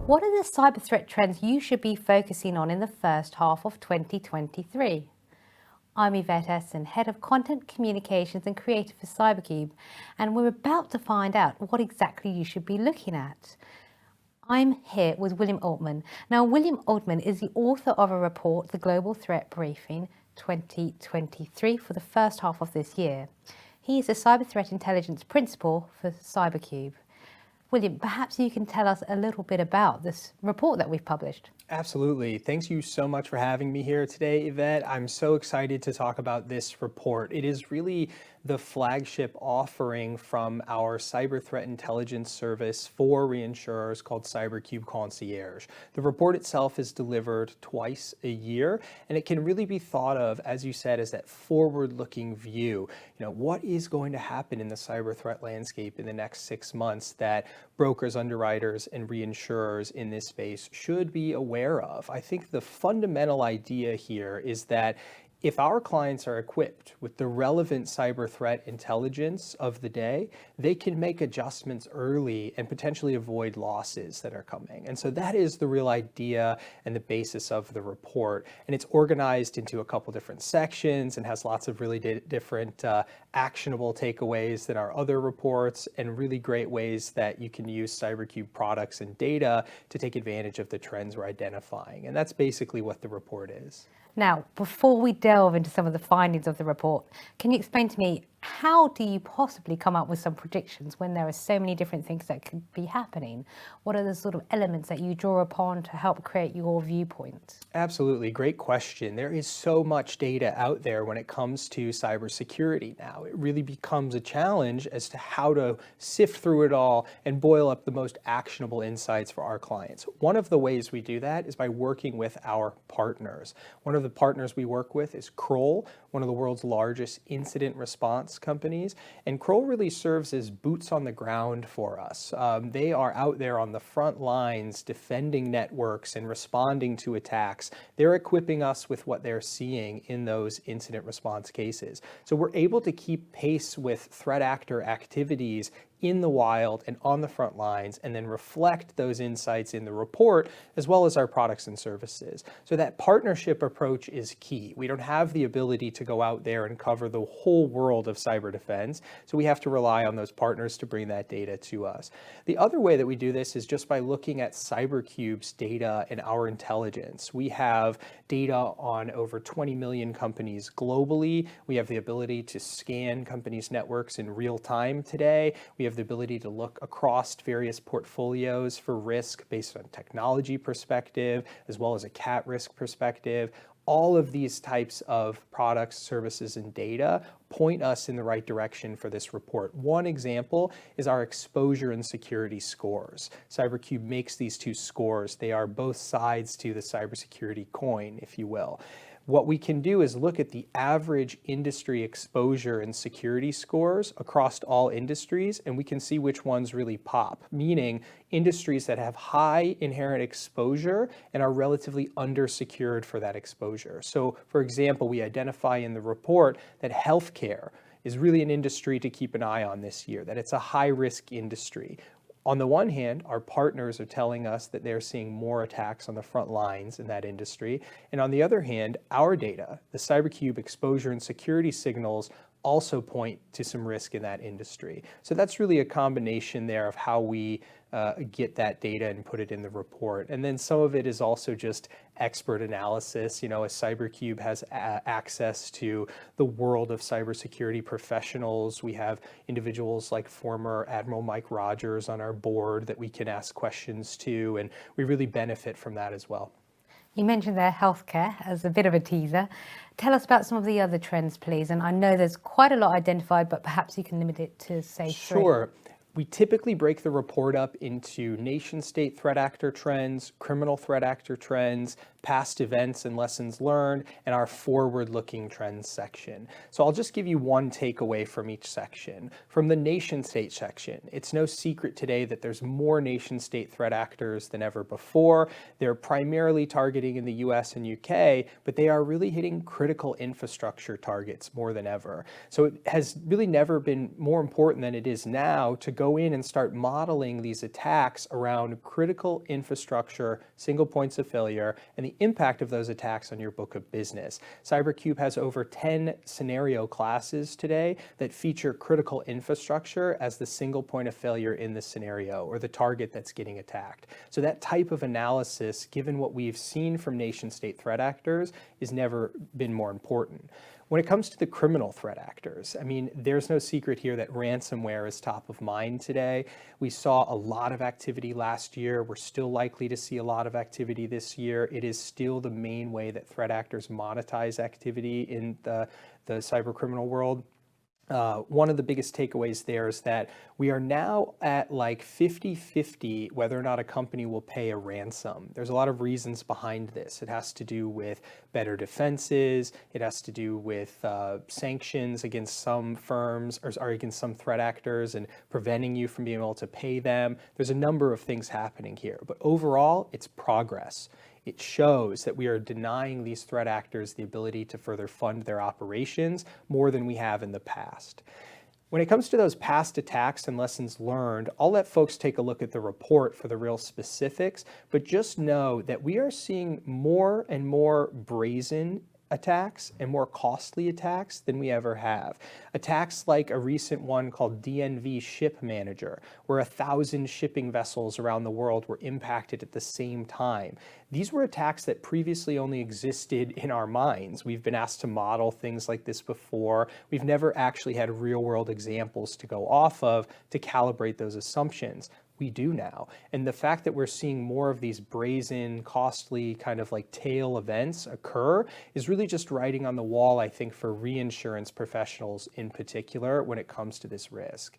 What are the cyber threat trends you should be focusing on in the first half of 2023? I'm Yvette Essen, Head of Content Communications and Creative for CyberCube, and we're about to find out what exactly you should be looking at. I'm here with William Altman. Now, William Altman is the author of a report, The Global Threat Briefing 2023, for the first half of this year. He is a cyber threat intelligence principal for CyberCube. William, perhaps you can tell us a little bit about this report that we've published. Absolutely. Thanks you so much for having me here today, Yvette. I'm so excited to talk about this report. It is really the flagship offering from our cyber threat intelligence service for reinsurers called CyberCube Concierge. The report itself is delivered twice a year, and it can really be thought of, as you said, as that forward-looking view. What is going to happen in the cyber threat landscape in the next 6 months that brokers, underwriters, and reinsurers in this space should be aware of? I think the fundamental idea here is that if our clients are equipped with the relevant cyber threat intelligence of the day, they can make adjustments early and potentially avoid losses that are coming. And so that is the real idea and the basis of the report. And it's organized into a couple different sections and has lots of really different actionable takeaways than our other reports, and really great ways that you can use CyberCube products and data to take advantage of the trends we're identifying. And that's basically what the report is. Now, before we delve into some of the findings of the report, can you explain to me, how do you possibly come up with some predictions when there are so many different things that could be happening? What are the sort of elements that you draw upon to help create your viewpoint? Absolutely, great question. There is so much data out there when it comes to cybersecurity now. It really becomes a challenge as to how to sift through it all and boil up the most actionable insights for our clients. One of the ways we do that is by working with our partners. One of the partners we work with is Kroll, one of the world's largest incident response companies. And Kroll really serves as boots on the ground for us. They are out there on the front lines defending networks and responding to attacks. They're equipping us with what they're seeing in those incident response cases. So we're able to keep pace with threat actor activities in the wild and on the front lines, and then reflect those insights in the report, as well as our products and services. So that partnership approach is key. We don't have the ability to go out there and cover the whole world of cyber defense, so we have to rely on those partners to bring that data to us. The other way that we do this is just by looking at CyberCube's data and our intelligence. We have data on over 20 million companies globally. We have the ability to scan companies' networks in real time today. We have the ability to look across various portfolios for risk based on technology perspective, as well as a cat risk perspective. All of these types of products, services, and data point us in the right direction for this report. One example is our exposure and security scores. CyberCube makes these two scores. They are both sides to the cybersecurity coin, if you will. What we can do is look at the average industry exposure and security scores across all industries, and we can see which ones really pop, meaning industries that have high inherent exposure and are relatively undersecured for that exposure. So, for example, we identify in the report that healthcare is really an industry to keep an eye on this year, that it's a high-risk industry. On the one hand, our partners are telling us that they're seeing more attacks on the front lines in that industry. And on the other hand, our data, the CyberCube exposure and security signals, also point to some risk in that industry. So that's really a combination there of how we get that data and put it in the report. And then some of it is also just expert analysis. As CyberCube has access to the world of cybersecurity professionals, we have individuals like former Admiral Mike Rogers on our board that we can ask questions to, and we really benefit from that as well. You mentioned there healthcare as a bit of a teaser. Tell us about some of the other trends, please. And I know there's quite a lot identified, but perhaps you can limit it to, say, 3. Sure. We typically break the report up into nation-state threat actor trends, criminal threat actor trends, past events and lessons learned, and our forward-looking trends section. So I'll just give you one takeaway from each section. From the nation-state section, it's no secret today that there's more nation-state threat actors than ever before. They're primarily targeting in the US and UK, but they are really hitting critical infrastructure targets more than ever. So it has really never been more important than it is now to go in and start modeling these attacks around critical infrastructure, single points of failure, and the impact of those attacks on your book of business. CyberCube has over 10 scenario classes today that feature critical infrastructure as the single point of failure in the scenario or the target that's getting attacked. So that type of analysis, given what we've seen from nation-state threat actors, has never been more important. When it comes to the criminal threat actors, I mean, there's no secret here that ransomware is top of mind today. We saw a lot of activity last year. We're still likely to see a lot of activity this year. It is still the main way that threat actors monetize activity in the cyber criminal world. One of the biggest takeaways there is that we are now at like 50-50 whether or not a company will pay a ransom. There's a lot of reasons behind this. It has to do with better defenses. It has to do with sanctions against some firms or against some threat actors and preventing you from being able to pay them. There's a number of things happening here, but overall, it's progress. It shows that we are denying these threat actors the ability to further fund their operations more than we have in the past. When it comes to those past attacks and lessons learned, I'll let folks take a look at the report for the real specifics, but just know that we are seeing more and more brazen attacks and more costly attacks than we ever have. Attacks like a recent one called DNV Ship Manager, where 1,000 shipping vessels around the world were impacted at the same time. These were attacks that previously only existed in our minds. We've been asked to model things like this before. We've never actually had real-world examples to go off of to calibrate those assumptions. We do now. And the fact that we're seeing more of these brazen, costly kind of like tail events occur is really just writing on the wall, I think, for reinsurance professionals in particular when it comes to this risk.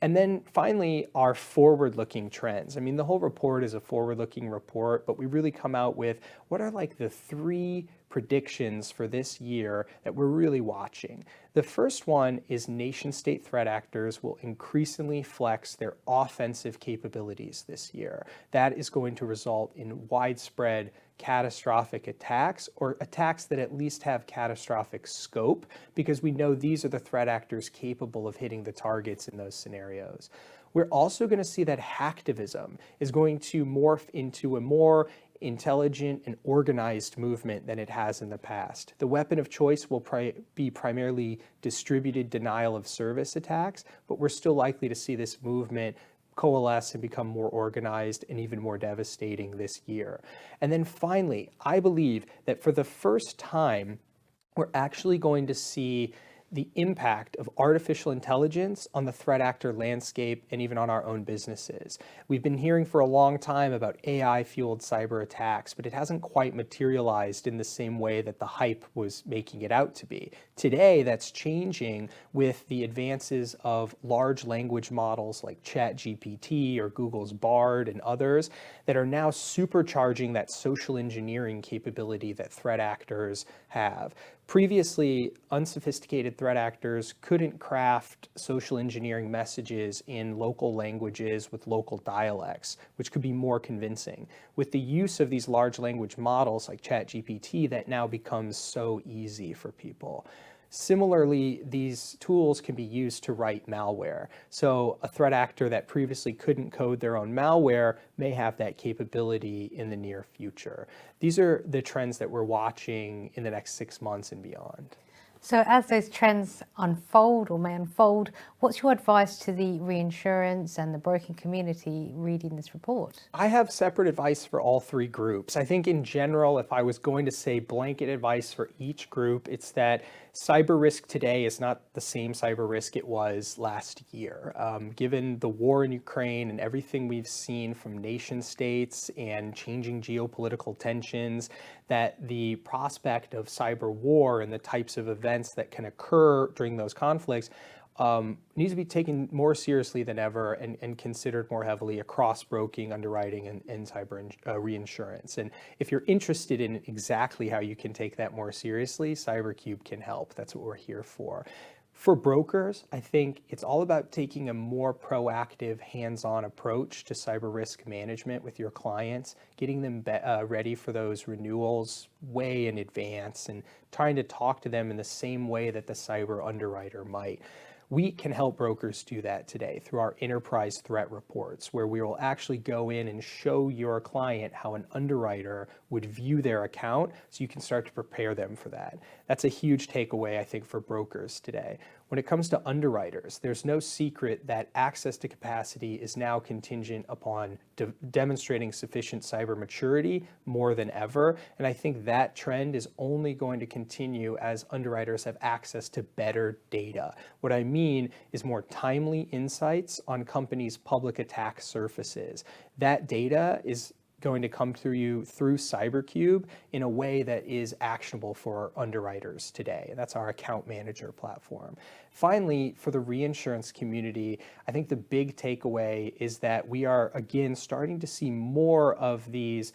And then finally, our forward-looking trends. I mean, the whole report is a forward-looking report, but we really come out with what are like the 3 predictions for this year that we're really watching. The first one is nation-state threat actors will increasingly flex their offensive capabilities this year. That is going to result in widespread catastrophic attacks or attacks that at least have catastrophic scope, because we know these are the threat actors capable of hitting the targets in those scenarios. We're also going to see that hacktivism is going to morph into a more intelligent and organized movement than it has in the past. The weapon of choice will be primarily distributed denial of service attacks, but we're still likely to see this movement coalesce and become more organized and even more devastating this year. And then finally, I believe that for the first time, we're actually going to see the impact of artificial intelligence on the threat actor landscape and even on our own businesses. We've been hearing for a long time about AI-fueled cyber attacks, but it hasn't quite materialized in the same way that the hype was making it out to be. Today, that's changing with the advances of large language models like ChatGPT or Google's Bard and others that are now supercharging that social engineering capability that threat actors have. Previously, unsophisticated threat actors couldn't craft social engineering messages in local languages with local dialects, which could be more convincing. With the use of these large language models like ChatGPT, that now becomes so easy for people. Similarly, these tools can be used to write malware. So a threat actor that previously couldn't code their own malware may have that capability in the near future. These are the trends that we're watching in the next 6 months and beyond. So as those trends unfold or may unfold, what's your advice to the reinsurance and the broking community reading this report? I have separate advice for all 3 groups. I think in general, if I was going to say blanket advice for each group, it's that cyber risk today is not the same cyber risk it was last year. Given the war in Ukraine and everything we've seen from nation states and changing geopolitical tensions, that the prospect of cyber war and the types of events that can occur during those conflicts needs to be taken more seriously than ever and considered more heavily across broking, underwriting, and cyber reinsurance. And if you're interested in exactly how you can take that more seriously, CyberCube can help. That's what we're here for. For brokers, I think it's all about taking a more proactive, hands-on approach to cyber risk management with your clients, getting them ready for those renewals way in advance, and trying to talk to them in the same way that the cyber underwriter might. We can help brokers do that today through our enterprise threat reports, where we will actually go in and show your client how an underwriter would view their account so you can start to prepare them for that. That's a huge takeaway, I think, for brokers today. When it comes to underwriters, there's no secret that access to capacity is now contingent upon demonstrating sufficient cyber maturity more than ever. And I think that trend is only going to continue as underwriters have access to better data. What I mean is more timely insights on companies' public attack surfaces. That data is going to come through you through CyberCube in a way that is actionable for underwriters today. That's our account manager platform. Finally, for the reinsurance community, I think the big takeaway is that we are, again, starting to see more of these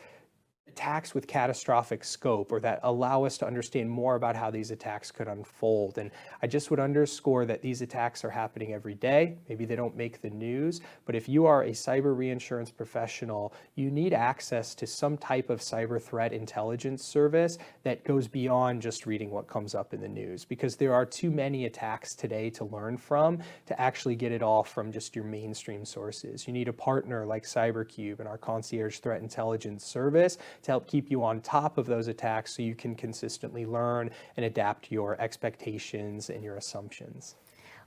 attacks with catastrophic scope, or that allow us to understand more about how these attacks could unfold. And I just would underscore that these attacks are happening every day. Maybe they don't make the news, but if you are a cyber reinsurance professional, you need access to some type of cyber threat intelligence service that goes beyond just reading what comes up in the news, because there are too many attacks today to learn from to actually get it all from just your mainstream sources. You need a partner like CyberCube and our concierge threat intelligence service to help keep you on top of those attacks so you can consistently learn and adapt your expectations and your assumptions.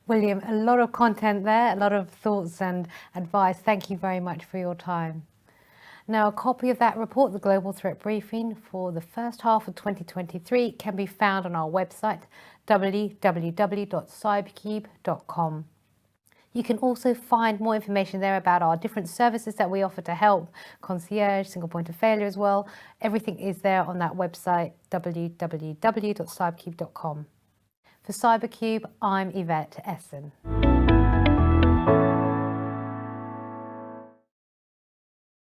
William, a lot of content there, a lot of thoughts and advice. Thank you very much for your time. Now, a copy of that report, the Global Threat Briefing for the first half of 2023, can be found on our website, www.cybercube.com. You can also find more information there about our different services that we offer to help, concierge, single point of failure as well. Everything is there on that website, www.cybercube.com. For CyberCube, I'm Yvette Essen.